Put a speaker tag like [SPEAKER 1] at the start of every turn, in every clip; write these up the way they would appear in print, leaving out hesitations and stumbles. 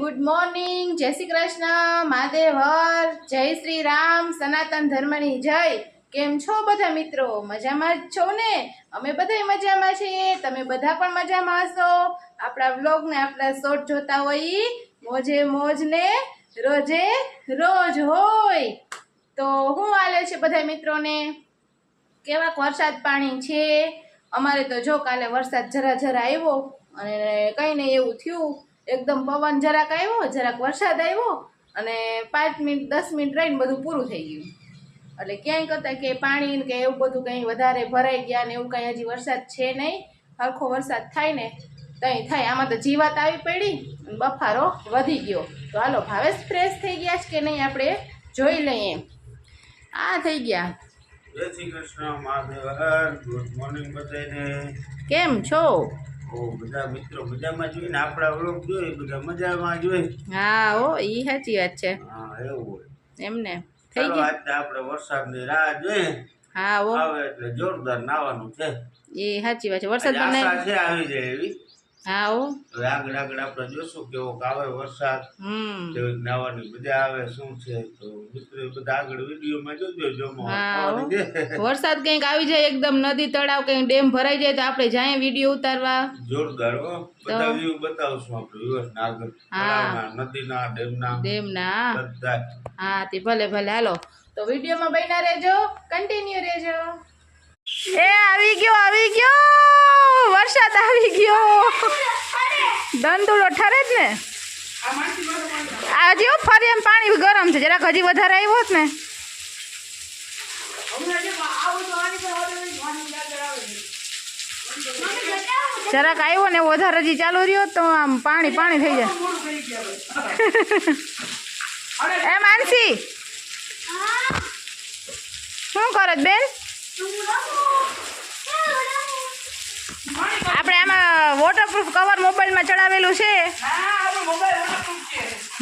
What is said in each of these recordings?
[SPEAKER 1] Good morning, જય શ્રી કૃષ્ણ, મહાદેવ હર, જય શ્રી રામ, સનાતન ધર્મની જય। કેમ છો બધા મિત્રો? મજામાં જ છો ને? અમે બધા મજામાં છીએ, તમે બધા પણ મજામાં હશો। આપણા વ્લોગ ને આપણા શોર્ટ જોતા હોય મોજે મોજ ને રોજે રોજ હોય। તો હું હાલે છે બધા મિત્રોને? કેવાક વરસાદ પાણી છે? અમારે તો જો કાલે વરસાદ જરા જરા આવ્યો અને કઈ નહીં એવું થયું, એકદમ પવન જરાક આવ્યો, જરાક વરસાદ આવ્યો અને 5 મિનિટ 10 મિનિટ રહીને બધું પૂરું થઈ ગયું। એટલે ક્યાંય કરતા કે પાણી કે એવું બધું કંઈ વધારે ભરાઈ ગયા ને એવું કંઈ હજી વરસાદ છે નહીં। હરખો વરસાદ થાય ને તઈ થાય। આમાં તો જીવાત આવી પડી અને બફારો વધી ગયો। તો હાલો ભાવેશ ફ્રેશ થઈ ગયા છે કે નહીં આપણે જોઈ લઈએ। આ થઈ ગયા।
[SPEAKER 2] જય શ્રી કૃષ્ણ, મહાદેવ હર, ગુડ મોર્નિંગ બધાને।
[SPEAKER 1] કેમ છો?
[SPEAKER 2] બધા મિત્રો મજામાં જોઈએ ને આપણા વ્લોગ જોઈએ બધા મજામાં જોઈએ।
[SPEAKER 1] હા હો, ઈ સાચી વાત છે।
[SPEAKER 2] હા એવું હોય
[SPEAKER 1] એમને થઈ
[SPEAKER 2] ચાલો
[SPEAKER 1] ગયું।
[SPEAKER 2] આજે આપણે વરસાદની રાહ જોઈએ,
[SPEAKER 1] હા હો,
[SPEAKER 2] આવે એટલે જોરદાર નાવાનું છે।
[SPEAKER 1] એ સાચી વાત છે। વરસાદ
[SPEAKER 2] આજે
[SPEAKER 1] મને
[SPEAKER 2] આશા છે આવી જાય એવી।
[SPEAKER 1] હા હો,
[SPEAKER 2] હવે આગળ આગળ આપણે જોશું કેવો આવે વરસાદ, કેવી નાવાની મજા આવે શું છે। તો મિત્રો બધા આગળ વિડીયોમાં જોજો જોમો
[SPEAKER 1] હા વરસાદ કંઈક આવી જાય એકદમ નદી તળાવ કંઈક ડેમ ભરાઈ જાય તો આપણે જાય વિડીયો ઉતારવા
[SPEAKER 2] જોરદાર હો। બધા વ્યૂ બતાવશું આપણે વ્યૂઅર્સને આગળ તળાવના, નદીના,
[SPEAKER 1] ડેમના
[SPEAKER 2] બધા।
[SPEAKER 1] હા તે ભલે ભલે હાલો તો વિડીયોમાં બન્યા રહેજો, કન્ટિન્યુ રહેજો। એ આવી ગયો વરસાદ આવી ગયો, દંડુડો ઠરે જ ને। આજે ફરી એમ પાણી ગરમ છે, જરાક હજી વધારે આવ્યો હોત ને જરાક આવ્યો ને વધારે હજી ચાલુ રહ્યો તો આમ પાણી પાણી થઈ જાય। એ માનસી શું કરો બેન? આપણે આમાં વોટરપ્રૂફ કવર મોબાઈલમાં ચડાવેલું છે।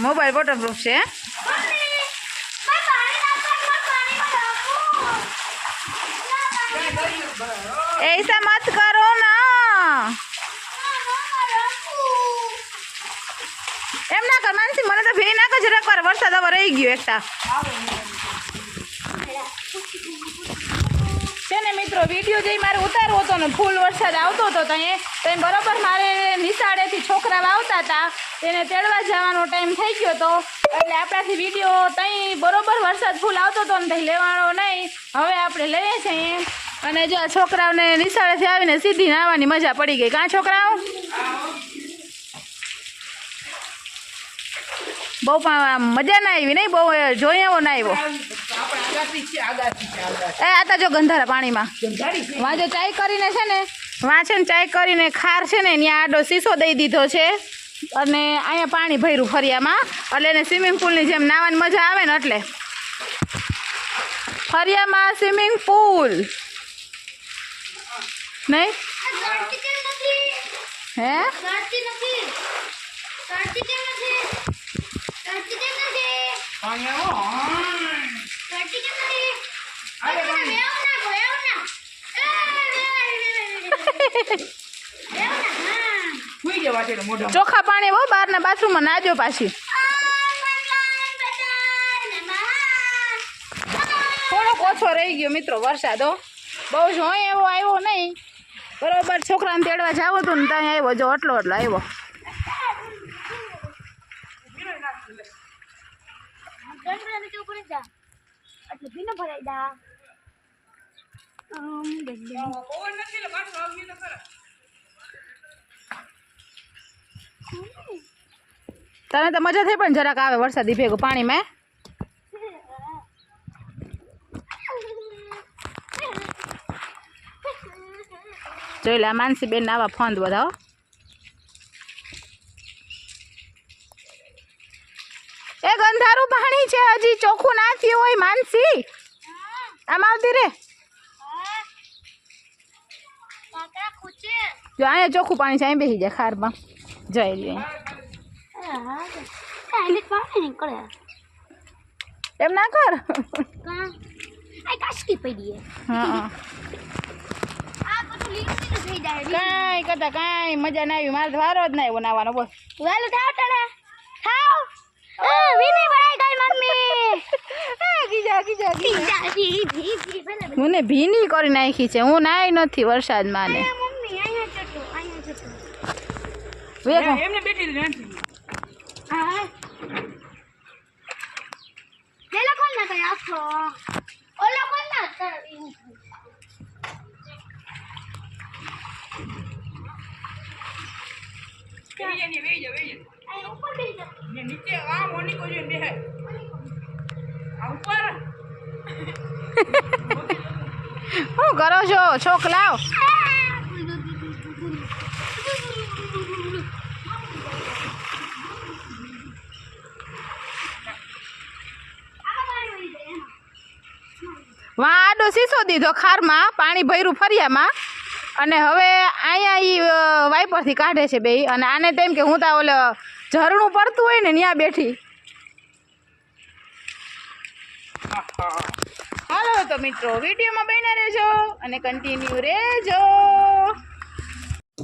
[SPEAKER 1] મોબાઈલ વોટરપ્રૂફ છે। ऐसा मत करो ना, એમ ના કર માનસી, મને તો ભે ના કર જરાક વાર, વરસાદ હવે રહી ગયો એકતા છે ને મિત્રો। વિડીયો જઈ મારે ઉતારવો હતો ને ફૂલ વરસાદ આવતો હતો ત્યાં બરાબર મારે નિશાળેથી છોકરા આવતા હતા, તેને તેડવા જવાનો ટાઈમ થઈ ગયો હતો એટલે આપણાથી વિડીયો ત્યાં બરોબર વરસાદ ફૂલ આવતો હતો ને ત્યાં લેવાનો નહીં। હવે આપણે લઈએ છીએ અને જો આ છોકરાઓને નિશાળેથી આવીને સીધી નાહવાની મજા પડી ગઈ। કાં છોકરાઓ? બહુ પણ મજા ના આવી નહીં, બહુ જોઈ એવો ના આવ્યો। એ આતા જો ગંધારા પાણીમાં વાંચો ચાય કરીને છે ને, વાંચે ને ચાય કરીને ખાર છે ને ત્યાં આડો શીશો દઈ દીધો છે અને અહીંયા પાણી ભર્યું ફરિયામાં, એટલે એને સ્વિમિંગ પુલની જેમ નાહવાની મજા આવે ને એટલે ફરિયામાં સ્વિમિંગ પુલ નહીં હે? ચોખ્ખા પાણી બહુ બહારના બાથરૂમમાં નાજો પાછી। થોડોક ઓછો રહી ગયો મિત્રો વરસાદ, બહુ જ હોય એવો આવ્યો નહીં। બરોબર છોકરાને તેડવા જાવ હતું ને ત્યાં આવ્યો, જો એટલો આવ્યો। તને તો મજા થઈ પણ જરાક આવે વરસાદી ભેગું પાણીમાં। જોઈ લે માનસી બેન આવા ફંદ બધા। એ ગંધારું પાણી છે, હજી ચોખ્ખું ના થયું હોય માનસી। આમ આવતી રે, જો અહીંયા ચોખ્ખું પાણી છે, અહીં બેસી જાય ખારમાં જઈ લે। એમ ના કર, હા કાંઈ કરતા કાંઈ મજા ના આવી, મારે વારો જ ના આવ્યો નાવાનો। બોલ
[SPEAKER 3] વિની બનાઈ ગઈ મમ્મી
[SPEAKER 1] ગીજા ગીજા ગીજા
[SPEAKER 3] ભી
[SPEAKER 1] મને ભીની કરી નાખી છે હું નાઈ નથી વરસાદમાં ને
[SPEAKER 3] મમ્મી અહીંયા ચટો
[SPEAKER 1] વેગો
[SPEAKER 4] એમને બેઠી નથી
[SPEAKER 3] હા પેલા કોણ ના કઈ આખો ઓલો કોણ ના કરી
[SPEAKER 4] વેઈ જા
[SPEAKER 3] આ ઉપર બેસી જા
[SPEAKER 4] ને નીચે આ મોની કોઈ બેહે આ ઉપર
[SPEAKER 1] શું કરો છો છોક લાવ વાં આડો સીસો દીધો ખારમાં પાણી ભર્યું ફરિયામાં અને હવે અહીંયા ઈ વાઈપરથી કાઢે છે બે અને આને તેમ કે હું તા ઓલો ઝરણું પડતું હોય ને ત્યાં બેઠી હાલો તો મિત્રો વિડીયોમાં બન્યા રહેજો અને કન્ટિન્યુ રહેજો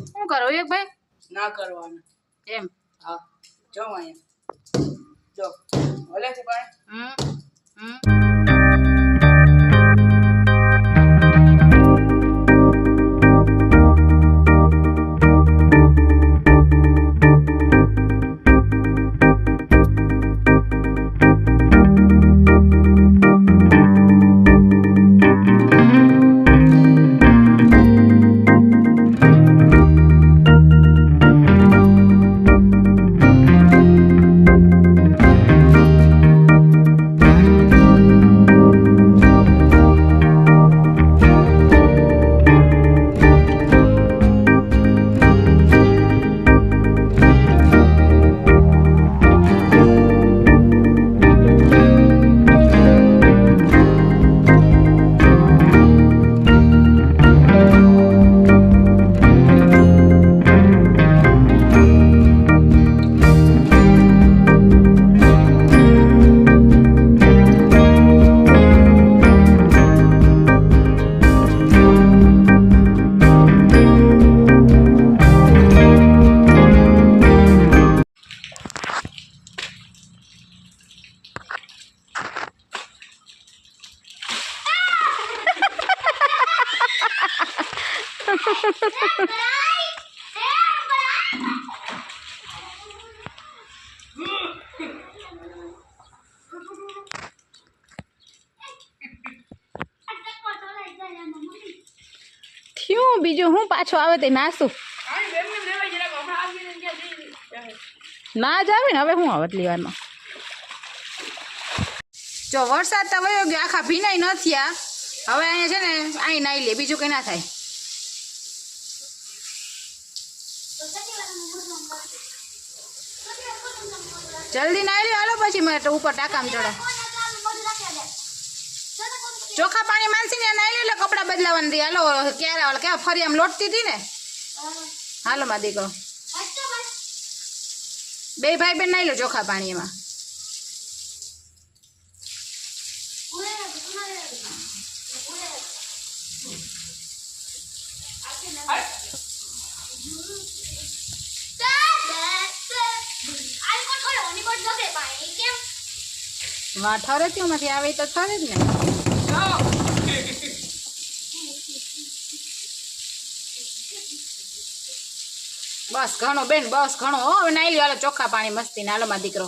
[SPEAKER 1] શું કરો એક ભાઈ
[SPEAKER 4] ના કરવાનું
[SPEAKER 1] એમ
[SPEAKER 4] હા જો અહીંયા જો ઓલે છે પાણી
[SPEAKER 1] થયું બીજું હું પાછો આવે તે નાસું
[SPEAKER 4] આઈ એમને લેવા જરાક હમણાં આવીને ત્યાં જઈ
[SPEAKER 1] ના જ આવે ને હવે હું આવે એટલી વારમાં જો વરસાદ તો વયો ગયો આખા ભીનાઈ ન થયા હવે અહીંયા છે ને અહીં નાઈ લે બીજું કંઈ ના થાય જલ્દી નાઈ લે હાલો પછી મેં ઉપર ટાંકામાં ચડે ચોખ્ખા પાણી માનસીને નાઈ લે એટલે કપડાં બદલાવાના રહી હાલો ક્યારે કેવા ફરી આમ લોટતી હતી ને હાલો માં દીકરો બે ભાઈ બેન નાઈ લો ચોખ્ખા પાણી એમાં વાહ ઠરે ત્યાંમાંથી આવે તો ઠરે જ ને બસ ઘણો બેન બસ ઘણો હો હવે નાઈ લ્યો હાલો ચોખ્ખા પાણી મસ્તી ને હાલો માં દીકરો